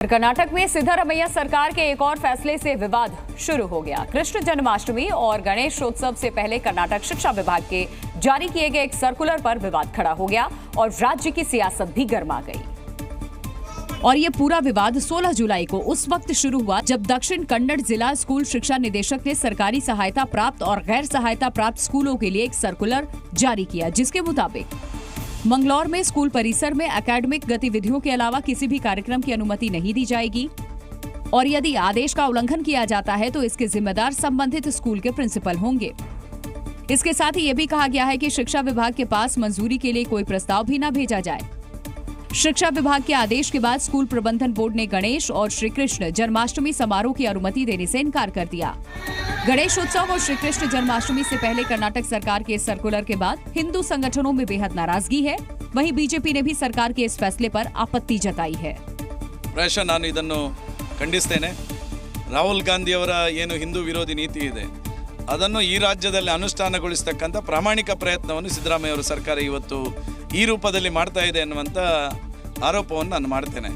कर्नाटक में सिद्धारमैया सरकार के एक और फैसले से विवाद शुरू हो गया। कृष्ण जन्माष्टमी और गणेशोत्सव से पहले कर्नाटक शिक्षा विभाग के जारी किए गए एक सर्कुलर पर विवाद खड़ा हो गया और राज्य की सियासत भी गर्मा गई। और ये पूरा विवाद 16 जुलाई को उस वक्त शुरू हुआ जब दक्षिण कन्नड़ जिला स्कूल शिक्षा निदेशक ने सरकारी सहायता प्राप्त और गैर सहायता प्राप्त स्कूलों के लिए एक सर्कुलर जारी किया, जिसके मुताबिक मंगलौर में स्कूल परिसर में एकेडमिक गतिविधियों के अलावा किसी भी कार्यक्रम की अनुमति नहीं दी जाएगी और यदि आदेश का उल्लंघन किया जाता है तो इसके जिम्मेदार संबंधित स्कूल के प्रिंसिपल होंगे। इसके साथ ही ये भी कहा गया है कि शिक्षा विभाग के पास मंजूरी के लिए कोई प्रस्ताव भी न भेजा जाए। शिक्षा विभाग के आदेश के बाद स्कूल प्रबंधन बोर्ड ने गणेश और श्री कृष्ण जन्माष्टमी समारोह की अनुमति देने से इनकार कर दिया। गणेश उत्सव और श्री कृष्ण जन्माष्टमी से पहले कर्नाटक सरकार के इस सर्कुलर के बाद हिंदू संगठनों में बेहद नाराजगी है। वहीं बीजेपी ने भी सरकार के इस फैसले पर आपत्ति जताई है। प्रायशः ನಾನು ಇದನ್ನು ಖಂಡಿಸ್ತೇನೆ। ರಾಹುಲ್ ಗಾಂಧಿ ಅವರ ಏನು ಹಿಂದೂ ವಿರೋಧಿ ನೀತಿ ಇದೆ ಅದನ್ನು ಈ ರಾಜ್ಯದಲ್ಲಿ ಅನುಷ್ಠಾನಗೊಳಿಸತಕ್ಕಂತ ಪ್ರಾಮಾಣಿಕ ಪ್ರಯತ್ನವನ್ನು ಸಿದ್ದರಾಮಯ್ಯ ಅವರ ಸರ್ಕಾರ ಇವತ್ತು ಈ ರೂಪದಲ್ಲಿ ಮಾಡ್ತಾ ಇದೆ ಅನ್ನುವಂತ ಆರೋಪವನ್ನು ನಾನು ಮಾಡ್ತೇನೆ।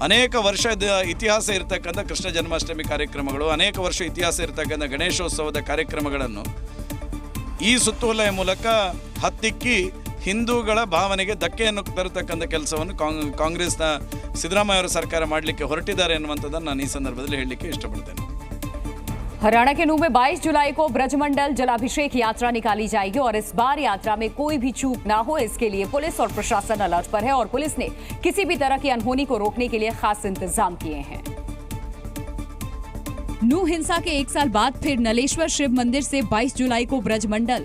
ಅನೇಕ ವರ್ಷದ ಇತಿಹಾಸ ಇರತಕ್ಕಂತ ಕೃಷ್ಣ ಜನ್ಮಾಷ್ಟಮಿ ಕಾರ್ಯಕ್ರಮಗಳು, ಅನೇಕ ವರ್ಷ ಇತಿಹಾಸ ಇರತಕ್ಕಂತ ಗಣೇಶೋತ್ಸವದ ಕಾರ್ಯಕ್ರಮಗಳನ್ನು ಈ ಸುತ್ತೋಲೆಯ ಮೂಲಕ ಹತ್ತಿಕ್ಕಿ ಹಿಂದೂಗಳ ಭಾವನೆಗೆ ಧಕ್ಕೆಯನ್ನು ತರತಕ್ಕಂತ ಕೆಲಸವನ್ನು ಕಾಂಗ್ರೆಸ್ನ ಸಿದ್ದರಾಮಯ್ಯ ಅವರ ಸರ್ಕಾರ ಮಾಡಲಿಕ್ಕೆ ಹೊರಟಿದ್ದಾರೆ ಅನ್ನುವಂಥದ್ದನ್ನು ನಾನು ಈ ಸಂದರ್ಭದಲ್ಲಿ ಹೇಳಲಿಕ್ಕೆ ಇಷ್ಟಪಡ್ತೇನೆ। हरियाणा के नूह में 22 जुलाई को ब्रजमंडल जलाभिषेक यात्रा निकाली जाएगी और इस बार यात्रा में कोई भी चूक ना हो, इसके लिए पुलिस और प्रशासन अलर्ट पर है और पुलिस ने किसी भी तरह की अनहोनी को रोकने के लिए खास इंतजाम किए हैं। नूह हिंसा के एक साल बाद फिर नलेश्वर शिव मंदिर से 22 जुलाई को ब्रजमंडल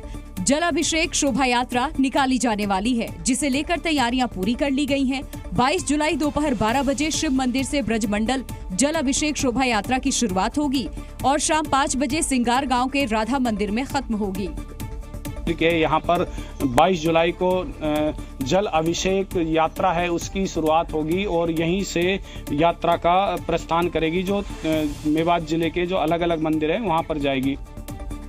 जलाभिषेक शोभा यात्रा निकाली जाने वाली है, जिसे लेकर तैयारियां पूरी कर ली गई हैं। 22 जुलाई दोपहर 12 बजे शिव मंदिर से ब्रजमंडल जलाभिषेक शोभा यात्रा की शुरुआत होगी और शाम 5 बजे सिंगार गांव के राधा मंदिर में खत्म होगी। यहाँ पर 22 जुलाई को जल अभिषेक यात्रा है, उसकी शुरुआत होगी और यहीं से यात्रा का प्रस्थान करेगी, जो मेवात जिले के जो अलग अलग मंदिर है वहाँ पर जाएगी।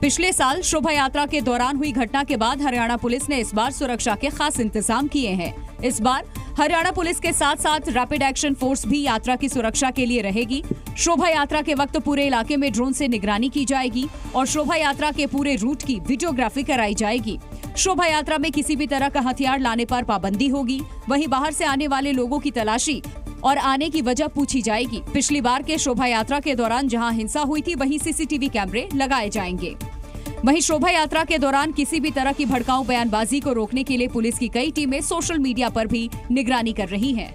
पिछले साल शोभा यात्रा के दौरान हुई घटना के बाद हरियाणा पुलिस ने इस बार सुरक्षा के खास इंतजाम किए हैं। इस बार हरियाणा पुलिस के साथ साथ रैपिड एक्शन फोर्स भी यात्रा की सुरक्षा के लिए रहेगी। शोभा यात्रा के वक्त पूरे इलाके में ड्रोन से निगरानी की जाएगी और शोभा यात्रा के पूरे रूट की वीडियोग्राफी कराई जाएगी। शोभा यात्रा में किसी भी तरह का हथियार लाने पर पाबंदी होगी। वहीं बाहर से आने वाले लोगों की तलाशी और आने की वजह पूछी जाएगी। पिछली बार के शोभा यात्रा के दौरान जहां हिंसा हुई थी वहीं सीसीटीवी कैमरे लगाए जाएंगे। वहीं शोभा यात्रा के दौरान किसी भी तरह की भड़काऊ बयानबाजी को रोकने के लिए पुलिस की कई टीमें सोशल मीडिया पर भी निगरानी कर रही हैं।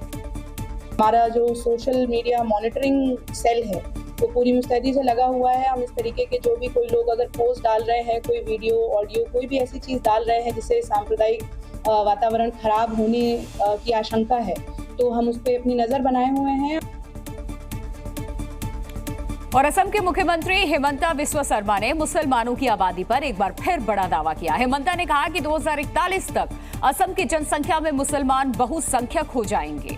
हमारा जो सोशल मीडिया मॉनिटरिंग सेल है वो पूरी मुस्तैदी से लगा हुआ है। हम इस तरीके के जो भी कोई लोग अगर पोस्ट डाल रहे हैं, कोई वीडियो ऑडियो कोई भी ऐसी चीज़ डाल रहे हैं जिससे सांप्रदायिक वातावरण खराब होने की आशंका है, तो हम उस पर अपनी नज़र बनाए हुए हैं। और असम के मुख्यमंत्री हिमंता बिस्वा शर्मा ने मुसलमानों की आबादी पर एक बार फिर बड़ा दावा किया। हिमंता ने कहा कि 2041 तक असम की जनसंख्या में मुसलमान बहुसंख्यक हो जाएंगे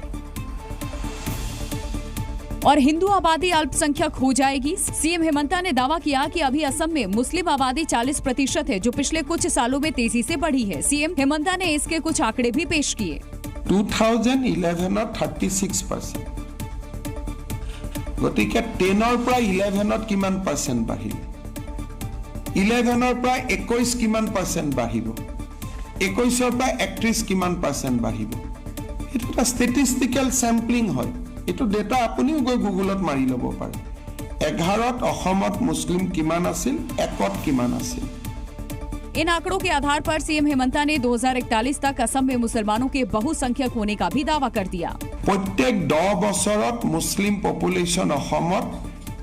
और हिंदू आबादी अल्पसंख्यक हो जाएगी। सीएम हिमंता ने दावा किया कि अभी असम में मुस्लिम आबादी 40% है, जो पिछले कुछ सालों में तेजी से बढ़ी है। सीएम हिमंता ने इसके कुछ आंकड़े भी पेश किए। 2011 36%, গতিকে 10ৰ পৰা 11ত কিমান পাৰ্চেণ্ট বাঢ়িল, 11ৰ পৰা 21 কিমান পাৰ্চেণ্ট বাঢ়িব, 21ৰ পৰা 31 কিমান পাৰ্চেণ্ট বাঢ়িব। এইটো এটা ষ্টেটিষ্টিকেল চেম্পলিং হয়। এইটো ডেটা আপুনিও গৈ গুগলত মাৰি ল'ব পাৰে। 11ত অসমত মুছলিম কিমান আছিল, 1ত কিমান আছিল। इन आंकड़ों के आधार पर सीएम हिमंता ने 2041 तक असम में मुसलमानों के बहुसंख्यक होने का भी दावा कर दिया। प्रत्येक 10 বছৰত মুছলিম পপুলেশ্যন অসমত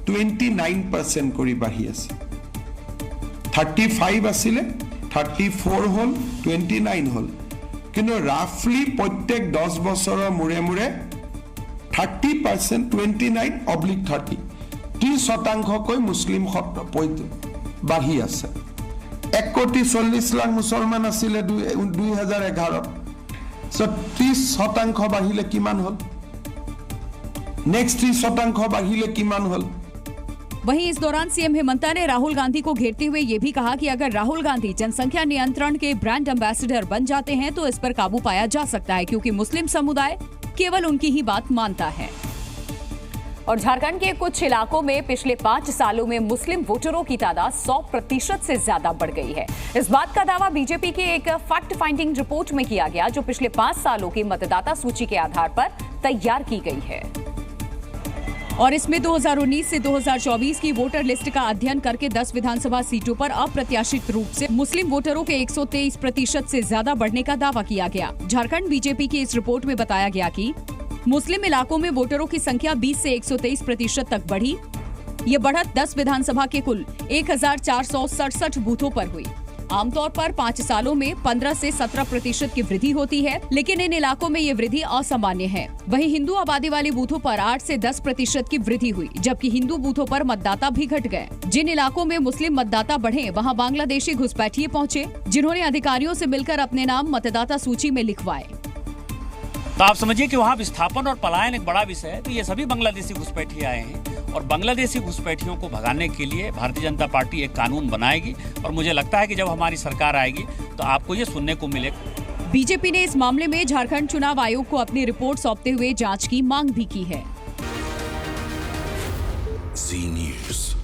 29% কৰি বাঢ়ি আছে। 35 আছিলে, 34 হ'ল, 29 হ'ল। কিন্তু ৰাফলি প্ৰত্যেক 10 বছৰৰ মূৰে মূৰে 30%, 29/30 30% মুছলিম বাঢ়ি আছে। 1,40,00,000 মুছলমান আছিলে 2011। 30% বাঢ়িলে কিমান হ'ল, নেক্সট 30% বাঢ়িলে কিমান হ'ল। वहीं इस दौरान सीएम हिमंता ने राहुल गांधी को घेरते हुए ये भी कहा कि अगर राहुल गांधी जनसंख्या नियंत्रण के ब्रांड एम्बेसडर बन जाते हैं तो इस पर काबू पाया जा सकता है, क्योंकि मुस्लिम समुदाय केवल उनकी ही बात मानता है। और झारखंड के कुछ इलाकों में पिछले 5 सालों में मुस्लिम वोटरों की तादाद 100% से ज्यादा बढ़ गई है। इस बात का दावा बीजेपी की एक फैक्ट फाइंडिंग रिपोर्ट में किया गया, जो पिछले 5 सालों की मतदाता सूची के आधार पर तैयार की गई है। और इसमें 2019 से 2024 की वोटर लिस्ट का अध्ययन करके 10 विधानसभा सीटों पर अप्रत्याशित रूप से मुस्लिम वोटरों के 123% से ज्यादा बढ़ने का दावा किया गया। झारखंड बीजेपी की इस रिपोर्ट में बताया गया कि मुस्लिम इलाकों में वोटरों की संख्या 20 से 123% तक बढ़ी। ये बढ़त 10 विधानसभा के कुल 1467 बूथों पर हुई। आमतौर पर 5 सालों में 15 से 17% की वृद्धि होती है, लेकिन इन इलाकों में ये वृद्धि असामान्य है। वहीं हिंदू आबादी वाले बूथों पर 8 से 10% की वृद्धि हुई, जबकि हिंदू बूथों पर मतदाता भी घट गए। जिन इलाकों में मुस्लिम मतदाता बढ़े, वहां बांग्लादेशी घुसपैठिए पहुंचे, जिन्होंने अधिकारियों से मिलकर अपने नाम मतदाता सूची में लिखवाए। तो आप समझिए कि वहाँ विस्थापन और पलायन एक बड़ा विषय है। तो ये सभी बांग्लादेशी घुसपैठिए आए हैं और बांग्लादेशी घुसपैठियों को भगाने के लिए भारतीय जनता पार्टी एक कानून बनाएगी और मुझे लगता है कि जब हमारी सरकार आएगी तो आपको ये सुनने को मिलेगा। बीजेपी ने इस मामले में झारखंड चुनाव आयोग को अपनी रिपोर्ट सौंपते हुए जांच की मांग भी की है। जी न्यूज़।